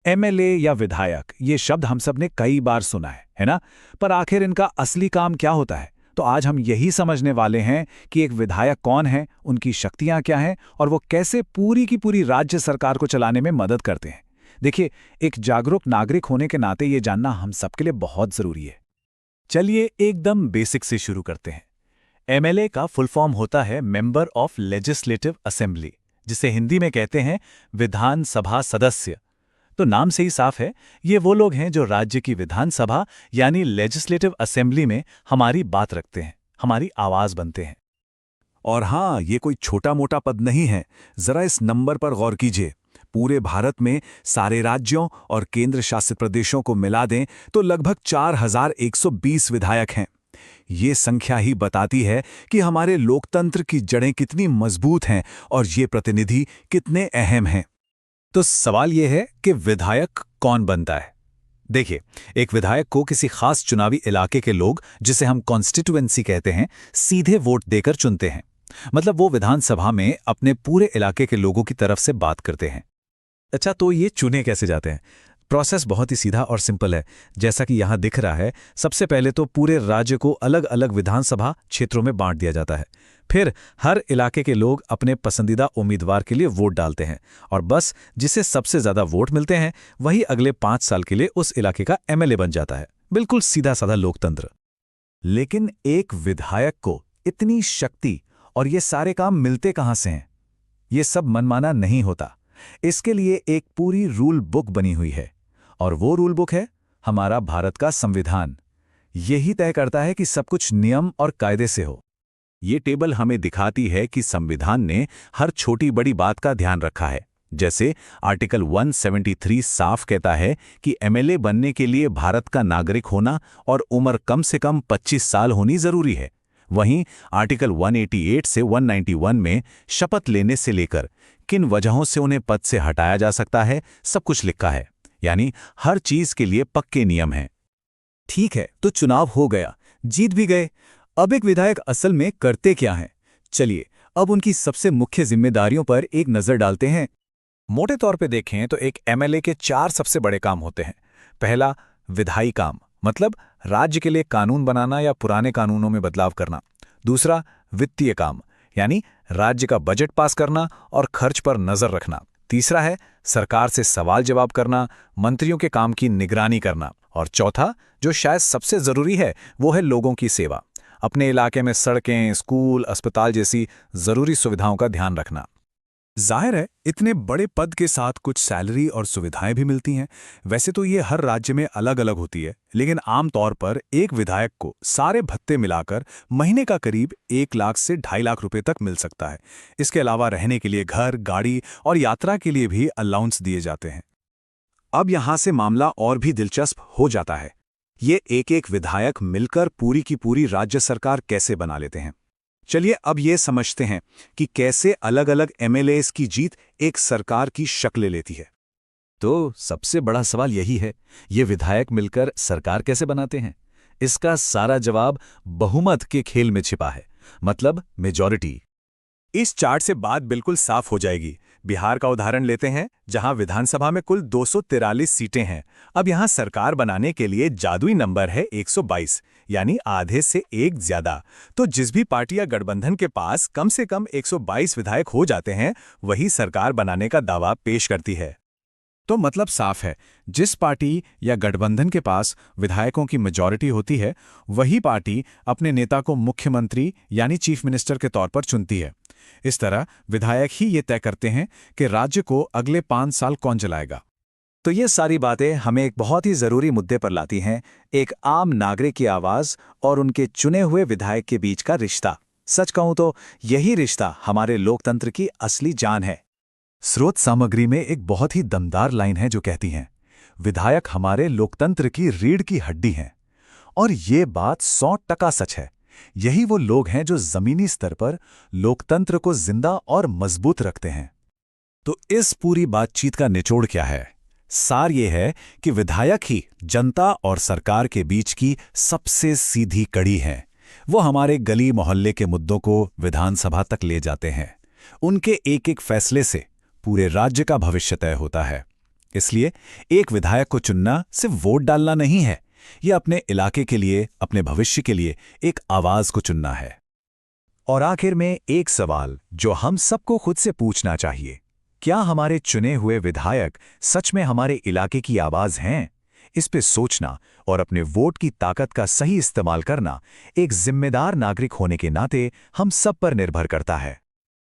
MLA या विधायक, ये शब्द हम सब ने कई बार सुना है ना? पर आखिर इनका असली काम क्या होता है? तो आज हम यही समझने वाले हैं कि एक विधायक कौन है, उनकी शक्तियां क्या हैं और वो कैसे पूरी की पूरी राज्य सरकार को चलाने में मदद करते हैं। देखिए, एक जागरूक नागरिक होने के नाते ये जानना हम सबके लिए बहुत जरूरी है। चलिए एकदम बेसिक से शुरू करते हैं। एमएलए का फुल फॉर्म होता है मेंबर ऑफ लेजिस्लेटिव असेंबली, जिसे हिंदी में कहते हैं विधानसभा सदस्य। तो नाम से ही साफ है, ये वो लोग हैं जो राज्य की विधानसभा यानी लेजिस्लेटिव असेंबली में हमारी बात रखते हैं, हमारी आवाज बनते हैं। और हाँ, ये कोई छोटा मोटा पद नहीं है। जरा इस नंबर पर गौर कीजिए। पूरे भारत में सारे राज्यों और केंद्र शासित प्रदेशों को मिला दें तो लगभग 4120 विधायक हैं। ये संख्या ही बताती है कि हमारे लोकतंत्र की जड़ें कितनी मजबूत हैं और ये प्रतिनिधि कितने अहम हैं। तो सवाल यह है कि विधायक कौन बनता है? देखिए, एक विधायक को किसी खास चुनावी इलाके के लोग, जिसे हम कॉन्स्टिट्यूएंसी कहते हैं, सीधे वोट देकर चुनते हैं। मतलब वो विधानसभा में अपने पूरे इलाके के लोगों की तरफ से बात करते हैं। अच्छा, तो ये चुने कैसे जाते हैं? प्रोसेस बहुत ही सीधा और सिंपल है। जैसा कि यहाँ दिख रहा है, सबसे पहले तो पूरे राज्य को अलग अलग विधानसभा क्षेत्रों में बांट दिया जाता है। फिर हर इलाके के लोग अपने पसंदीदा उम्मीदवार के लिए वोट डालते हैं और बस जिसे सबसे ज्यादा वोट मिलते हैं वही अगले 5 साल के लिए उस इलाके का एमएलए बन जाता है। बिल्कुल सीधा साधा लोकतंत्र। लेकिन एक विधायक को इतनी शक्ति और ये सारे काम मिलते कहां से हैं? ये सब मनमाना नहीं होता। इसके लिए एक पूरी रूल बुक बनी हुई है और वो रूल बुक है हमारा भारत का संविधान। यही तय करता है कि सब कुछ नियम और कायदे से हो। ये टेबल हमें दिखाती है कि संविधान ने हर छोटी बड़ी बात का ध्यान रखा है। जैसे आर्टिकल 173 साफ कहता है कि एमएलए बनने के लिए भारत का नागरिक होना और उम्र कम से कम 25 साल होनी जरूरी है। वहीं आर्टिकल 188 से 191 में शपथ लेने से लेकर किन वजहों से उन्हें पद से हटाया जा सकता है, सब कुछ लिखा है। यानी हर चीज के लिए पक्के नियम हैं। ठीक है, तो चुनाव हो गया, जीत भी गए। अब एक विधायक असल में करते क्या हैं? चलिए अब उनकी सबसे मुख्य जिम्मेदारियों पर एक नजर डालते हैं। मोटे तौर पे देखें तो एक एमएलए के 4 सबसे बड़े काम होते हैं। पहला, विधायी काम, मतलब राज्य के लिए कानून बनाना या पुराने कानूनों में बदलाव करना। दूसरा, वित्तीय काम, यानी राज्य का बजट पास करना और खर्च पर नजर रखना। तीसरा है सरकार से सवाल जवाब करना, मंत्रियों के काम की निगरानी करना। और चौथा, जो शायद सबसे जरूरी है, वो है लोगों की सेवा। अपने इलाके में सड़कें, स्कूल, अस्पताल जैसी जरूरी सुविधाओं का ध्यान रखना। जाहिर है, इतने बड़े पद के साथ कुछ सैलरी और सुविधाएं भी मिलती हैं। वैसे तो ये हर राज्य में अलग अलग होती है, लेकिन आमतौर पर एक विधायक को सारे भत्ते मिलाकर महीने का करीब 1 लाख से 2.5 लाख रुपए तक मिल सकता है। इसके अलावा रहने के लिए घर, गाड़ी और यात्रा के लिए भी अलाउंस दिए जाते हैं। अब यहां से मामला और भी दिलचस्प हो जाता है। ये एक एक विधायक मिलकर पूरी की पूरी राज्य सरकार कैसे बना लेते हैं। चलिए अब ये समझते हैं कि कैसे अलग अलग एमएलएस की जीत एक सरकार की शक्ल लेती है। तो सबसे बड़ा सवाल यही है, ये विधायक मिलकर सरकार कैसे बनाते हैं? इसका सारा जवाब बहुमत के खेल में छिपा है, मतलब मेजॉरिटी। इस चार्ट से बात बिल्कुल साफ हो जाएगी। बिहार का उदाहरण लेते हैं, जहां विधानसभा में कुल 243 सीटें हैं। अब यहां सरकार बनाने के लिए जादुई नंबर है 122, यानी आधे से एक ज्यादा। तो जिस भी पार्टी या गठबंधन के पास कम से कम 122 विधायक हो जाते हैं, वही सरकार बनाने का दावा पेश करती है। तो मतलब साफ है, जिस पार्टी या गठबंधन के पास विधायकों की मेजॉरिटी होती है, वही पार्टी अपने नेता को मुख्यमंत्री यानी चीफ मिनिस्टर के तौर पर चुनती है। इस तरह विधायक ही ये तय करते हैं कि राज्य को अगले 5 साल कौन चलाएगा। तो ये सारी बातें हमें एक बहुत ही जरूरी मुद्दे पर लाती हैं, एक आम नागरिक की आवाज और उनके चुने हुए विधायक के बीच का रिश्ता। सच कहूं तो यही रिश्ता हमारे लोकतंत्र की असली जान है। स्रोत सामग्री में एक बहुत ही दमदार लाइन है जो कहती है, विधायक हमारे लोकतंत्र की रीढ़ की हड्डी हैं। और ये बात 100% सच है। यही वो लोग हैं जो जमीनी स्तर पर लोकतंत्र को जिंदा और मजबूत रखते हैं। तो इस पूरी बातचीत का निचोड़ क्या है? सार ये है कि विधायक ही जनता और सरकार के बीच की सबसे सीधी कड़ी है। वो हमारे गली मोहल्ले के मुद्दों को विधानसभा तक ले जाते हैं। उनके एक एक फैसले से पूरे राज्य का भविष्य तय होता है। इसलिए एक विधायक को चुनना सिर्फ वोट डालना नहीं है, यह अपने इलाके के लिए, अपने भविष्य के लिए एक आवाज को चुनना है। और आखिर में एक सवाल जो हम सबको खुद से पूछना चाहिए, क्या हमारे चुने हुए विधायक सच में हमारे इलाके की आवाज हैं? इस पे सोचना और अपने वोट की ताकत का सही इस्तेमाल करना एक जिम्मेदार नागरिक होने के नाते हम सब पर निर्भर करता है।